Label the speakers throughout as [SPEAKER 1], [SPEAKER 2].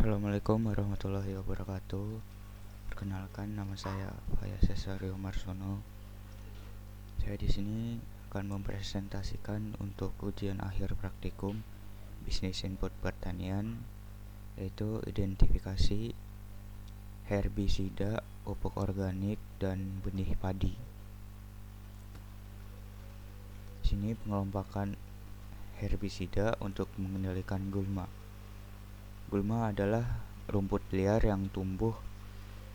[SPEAKER 1] Assalamualaikum warahmatullahi wabarakatuh. Perkenalkan, nama saya Faya Cesario Marsono. Saya di sini akan mempresentasikan untuk ujian akhir praktikum Bisnis Input Pertanian, yaitu identifikasi herbisida, pupuk organik, dan benih padi. Di sini pengelompokan herbisida untuk mengendalikan gulma. Gulma adalah rumput liar yang tumbuh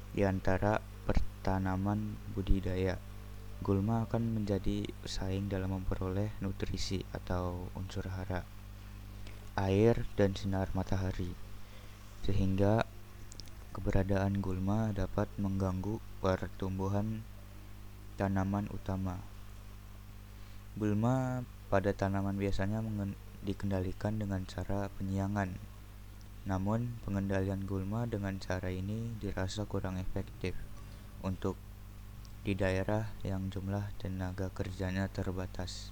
[SPEAKER 1] di antara pertanaman budidaya. Gulma akan menjadi pesaing dalam memperoleh nutrisi atau unsur hara, air, dan sinar matahari, sehingga keberadaan gulma dapat mengganggu pertumbuhan tanaman utama. Gulma pada tanaman biasanya dikendalikan dengan cara penyiangan. Namun, pengendalian gulma dengan cara ini dirasa kurang efektif untuk di daerah yang jumlah tenaga kerjanya terbatas.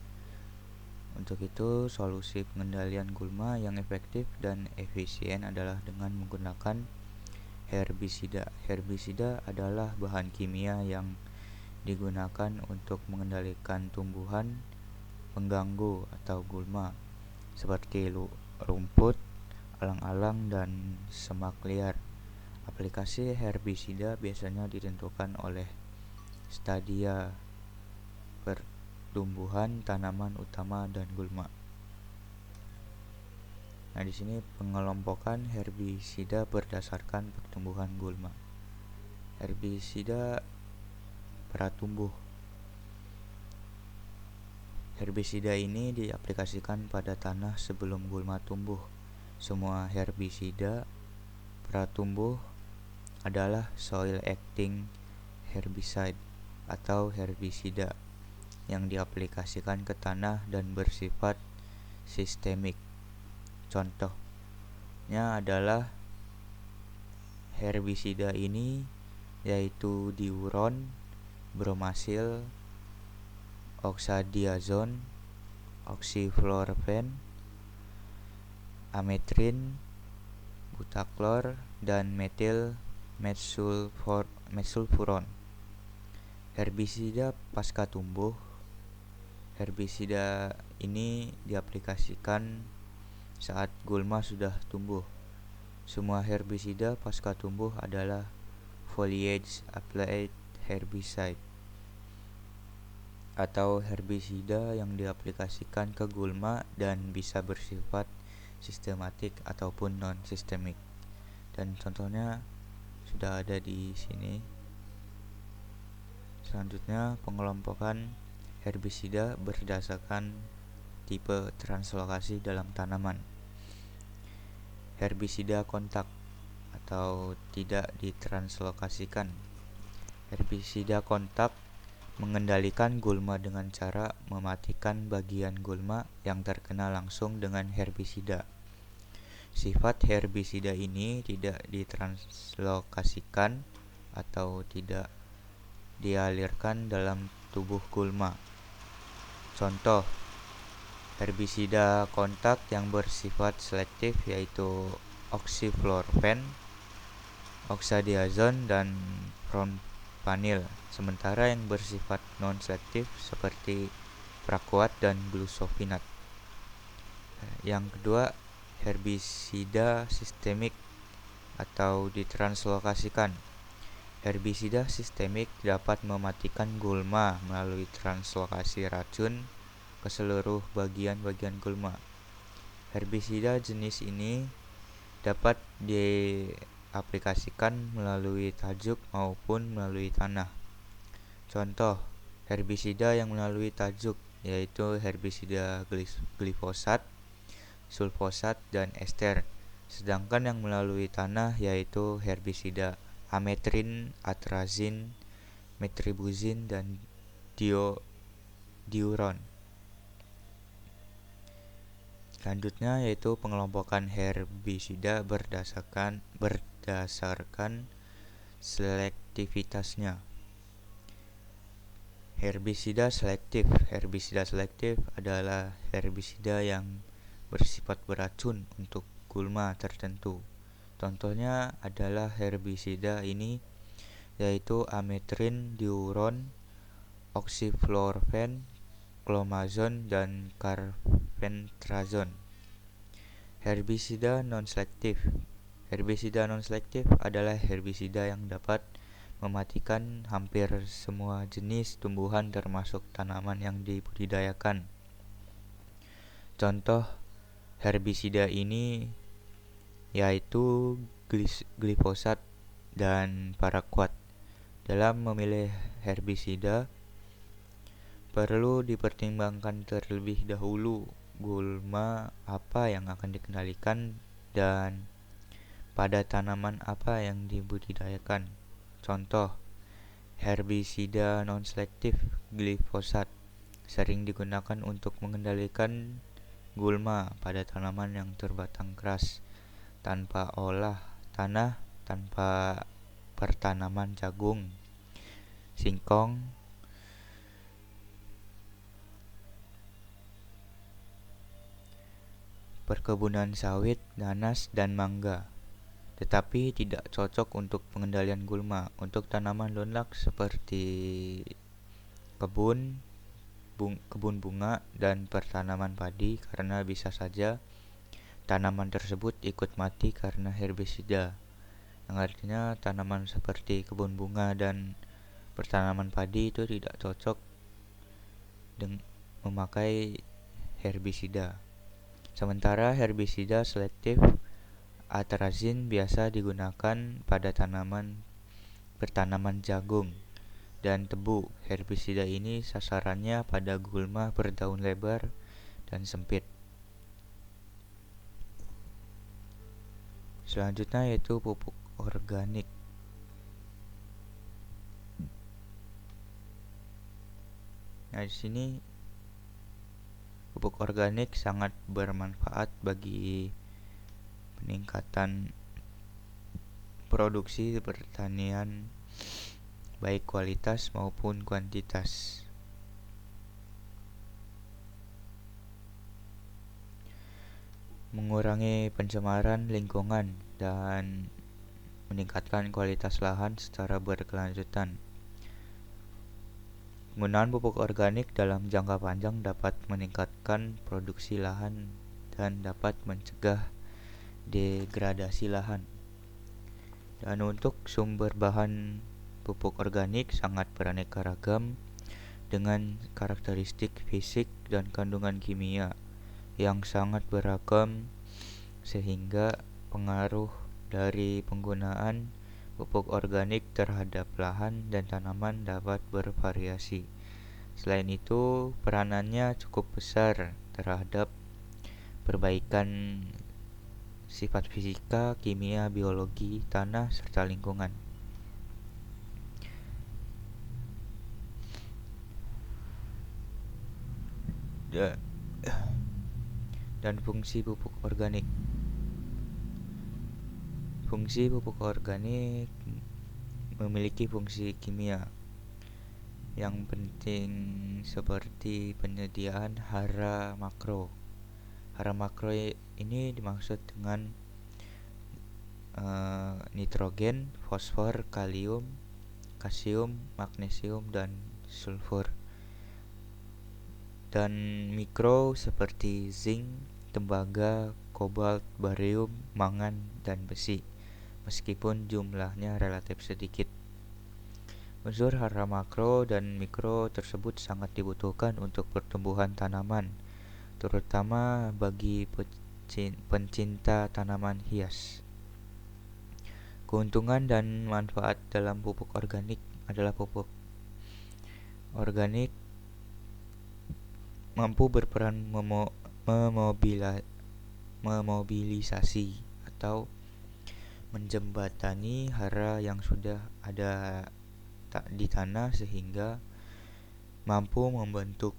[SPEAKER 1] Untuk itu, solusi pengendalian gulma yang efektif dan efisien adalah dengan menggunakan herbisida. Herbisida adalah bahan kimia yang digunakan untuk mengendalikan tumbuhan pengganggu atau gulma seperti rumput, alang-alang, dan semak liar. Aplikasi herbisida biasanya ditentukan oleh stadia pertumbuhan tanaman utama dan gulma. Nah, di sini pengelompokan herbisida berdasarkan pertumbuhan gulma. Herbisida pratumbuh. Herbisida ini diaplikasikan pada tanah sebelum gulma tumbuh. Semua herbisida pratumbuh adalah soil acting herbicide atau herbisida yang diaplikasikan ke tanah dan bersifat sistemik. Contohnya adalah herbisida ini yaitu diuron, bromasil, oxadiazon, oxiflorfen, ametrin, butaklor, dan metil metsulfuron. Herbisida pasca tumbuh. Herbisida ini diaplikasikan saat gulma sudah tumbuh. Semua herbisida pasca tumbuh adalah foliage applied herbicide atau herbisida yang diaplikasikan ke gulma dan bisa bersifat sistematik ataupun non-sistemik. Dan contohnya sudah ada di sini. Selanjutnya, pengelompokan herbisida berdasarkan tipe translokasi dalam tanaman. Herbisida kontak atau tidak ditranslokasikan. Herbisida kontak mengendalikan gulma dengan cara mematikan bagian gulma yang terkena langsung dengan herbisida. Sifat herbisida ini tidak ditranslokasikan atau tidak dialirkan dalam tubuh gulma. Contoh herbisida kontak yang bersifat selektif yaitu oxiflorfen, oxadiazon, dan propanil. Sementara yang bersifat non-selektif seperti prakuat dan glufosinat. Yang kedua, herbisida sistemik atau ditranslokasikan. Herbisida sistemik dapat mematikan gulma melalui translokasi racun ke seluruh bagian-bagian gulma. Herbisida jenis ini dapat diaplikasikan melalui tajuk maupun melalui tanah. Contoh herbisida yang melalui tajuk yaitu herbisida glifosat, sulfosat, dan ester. Sedangkan yang melalui tanah yaitu herbisida ametrin, atrazin, metribuzin, dan diuron. Selanjutnya yaitu pengelompokan herbisida berdasarkan selektivitasnya. Herbisida selektif. Herbisida selektif adalah herbisida yang bersifat beracun untuk gulma tertentu. Contohnya adalah herbisida ini, yaitu ametrin, diuron, oxyflorphene, clomazone, dan carbendazole. Herbisida non-selektif. Herbisida non-selektif adalah herbisida yang dapat mematikan hampir semua jenis tumbuhan termasuk tanaman yang dibudidayakan. Contoh herbisida ini yaitu glifosat dan paraquat. Dalam memilih herbisida, perlu dipertimbangkan terlebih dahulu gulma apa yang akan dikendalikan dan pada tanaman apa yang dibudidayakan. Contoh, herbisida non-selektif glifosat sering digunakan untuk mengendalikan gulma pada tanaman yang terbatang keras tanpa olah tanah, tanpa pertanaman jagung, singkong, perkebunan sawit, nanas, dan mangga. Tetapi tidak cocok untuk pengendalian gulma untuk tanaman lunak seperti kebun bunga dan pertanaman padi, karena bisa saja tanaman tersebut ikut mati karena herbisida. Yang artinya tanaman seperti kebun bunga dan pertanaman padi itu tidak cocok memakai herbisida. Sementara herbisida selektif atrazin biasa digunakan pada bertanaman jagung dan tebu. Herbisida ini sasarannya pada gulma berdaun lebar dan sempit. Selanjutnya yaitu pupuk organik. Nah, di sini pupuk organik sangat bermanfaat bagi peningkatan produksi pertanian baik kualitas maupun kuantitas. Mengurangi pencemaran lingkungan dan meningkatkan kualitas lahan secara berkelanjutan. Penggunaan pupuk organik dalam jangka panjang dapat meningkatkan produksi lahan dan dapat mencegah degradasi lahan. Dan untuk sumber bahan pupuk organik sangat beraneka ragam dengan karakteristik fisik dan kandungan kimia yang sangat beragam, sehingga pengaruh dari penggunaan pupuk organik terhadap lahan dan tanaman dapat bervariasi. Selain itu, peranannya cukup besar terhadap perbaikan sifat fisika, kimia, biologi, tanah, serta lingkungan. Dan fungsi pupuk organik. Fungsi pupuk organik memiliki fungsi kimia yang penting seperti penyediaan hara makro. Hara makro ini dimaksud dengan nitrogen, fosfor, kalium, kalsium, magnesium, dan sulfur. Dan mikro seperti zinc, tembaga, kobalt, barium, mangan, dan besi, meskipun jumlahnya relatif sedikit. Unsur hara makro dan mikro tersebut sangat dibutuhkan untuk pertumbuhan tanaman, terutama bagi pencinta tanaman hias. Keuntungan dan manfaat dalam pupuk organik adalah pupuk organik mampu berperan memobilisasi atau menjembatani hara yang sudah ada di tanah sehingga mampu membentuk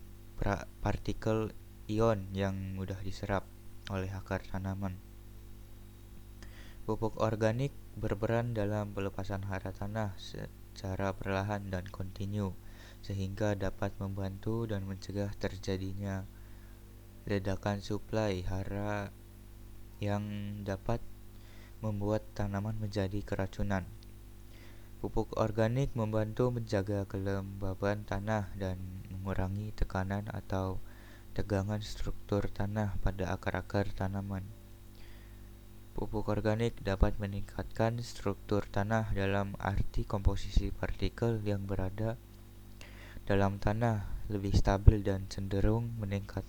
[SPEAKER 1] partikel ion yang mudah diserap oleh akar tanaman. Pupuk organik berperan dalam pelepasan hara tanah secara perlahan dan kontinu, sehingga dapat membantu dan mencegah terjadinya ledakan suplai hara yang dapat membuat tanaman menjadi keracunan. Pupuk organik membantu menjaga kelembaban tanah dan mengurangi tekanan atau tegangan struktur tanah pada akar-akar tanaman. Pupuk organik dapat meningkatkan struktur tanah dalam arti komposisi partikel yang berada dalam tanah lebih stabil dan cenderung meningkat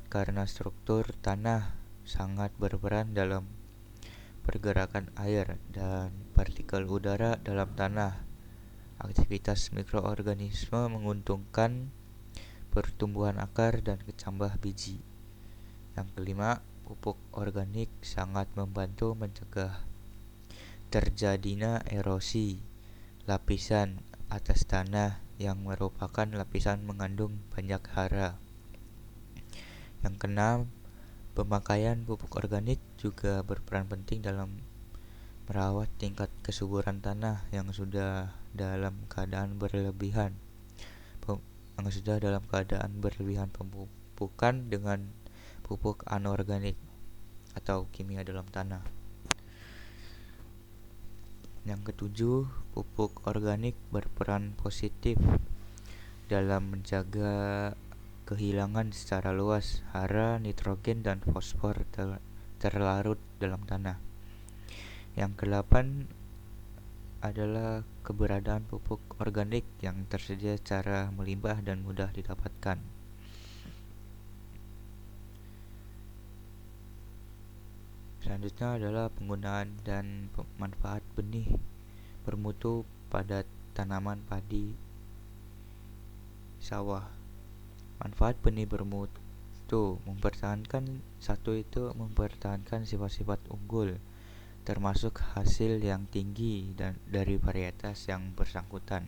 [SPEAKER 1] karena struktur tanah sangat berperan dalam pergerakan air dan partikel udara dalam tanah. Aktivitas mikroorganisme menguntungkan pertumbuhan akar dan kecambah biji. Yang kelima, pupuk organik sangat membantu mencegah terjadinya erosi lapisan atas tanah yang merupakan lapisan mengandung banyak hara. Yang keenam, pemakaian pupuk organik juga berperan penting dalam merawat tingkat kesuburan tanah yang sudah dalam keadaan berlebihan pemupukan dengan pupuk anorganik atau kimia dalam tanah. Yang ketujuh, pupuk organik berperan positif dalam menjaga kehilangan secara luas hara, nitrogen, dan fosfor terlarut dalam tanah. Yang kedelapan adalah keberadaan pupuk organik yang tersedia secara melimpah dan mudah didapatkan. Selanjutnya adalah penggunaan dan manfaat benih bermutu pada tanaman padi sawah. Manfaat benih bermutu mempertahankan sifat-sifat unggul, termasuk hasil yang tinggi dari varietas yang bersangkutan.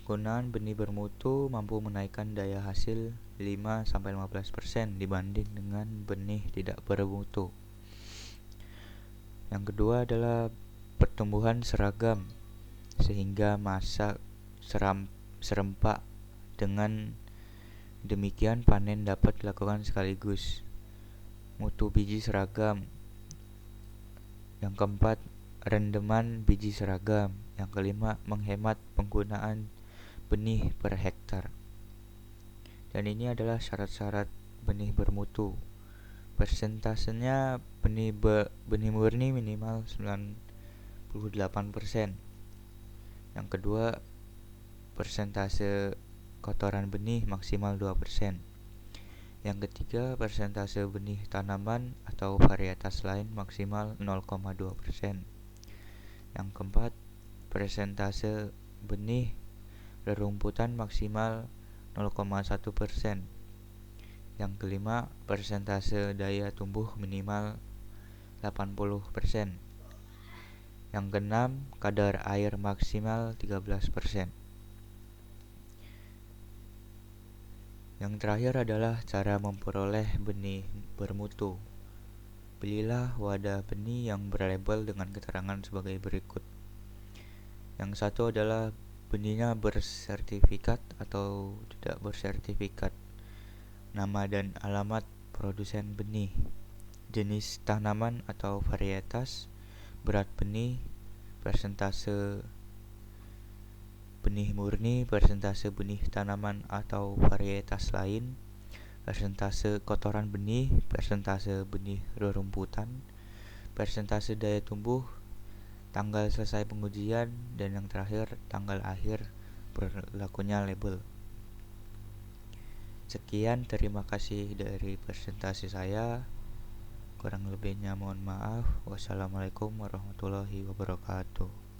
[SPEAKER 1] Penggunaan benih bermutu mampu menaikkan daya hasil 5-15% dibanding dengan benih tidak bermutu. Yang kedua adalah pertumbuhan seragam, sehingga masa serempak. Dengan demikian panen dapat dilakukan sekaligus. Mutu biji seragam. Yang keempat, rendeman biji seragam. Yang kelima, menghemat penggunaan benih per hektar. Dan ini adalah syarat-syarat benih bermutu. Persentasenya benih murni minimal 98%. Yang kedua, persentase kotoran benih maksimal 2%. Yang ketiga, persentase benih tanaman atau varietas lain maksimal 0,2%. Yang keempat, persentase benih rerumputan maksimal 0,1%. Yang kelima, persentase daya tumbuh minimal 80%. Yang keenam, kadar air maksimal 13%. Yang terakhir adalah cara memperoleh benih bermutu. Belilah wadah benih yang berlabel dengan keterangan sebagai berikut. Yang satu adalah benihnya bersertifikat atau tidak bersertifikat, nama dan alamat produsen benih, jenis tanaman atau varietas, berat benih, persentase benih murni, persentase benih tanaman atau varietas lain, persentase kotoran benih, persentase benih rerumputan, persentase daya tumbuh, tanggal selesai pengujian, dan yang terakhir tanggal akhir berlakunya label. Sekian, terima kasih dari presentasi saya. Kurang lebihnya mohon maaf. Wassalamualaikum warahmatullahi wabarakatuh.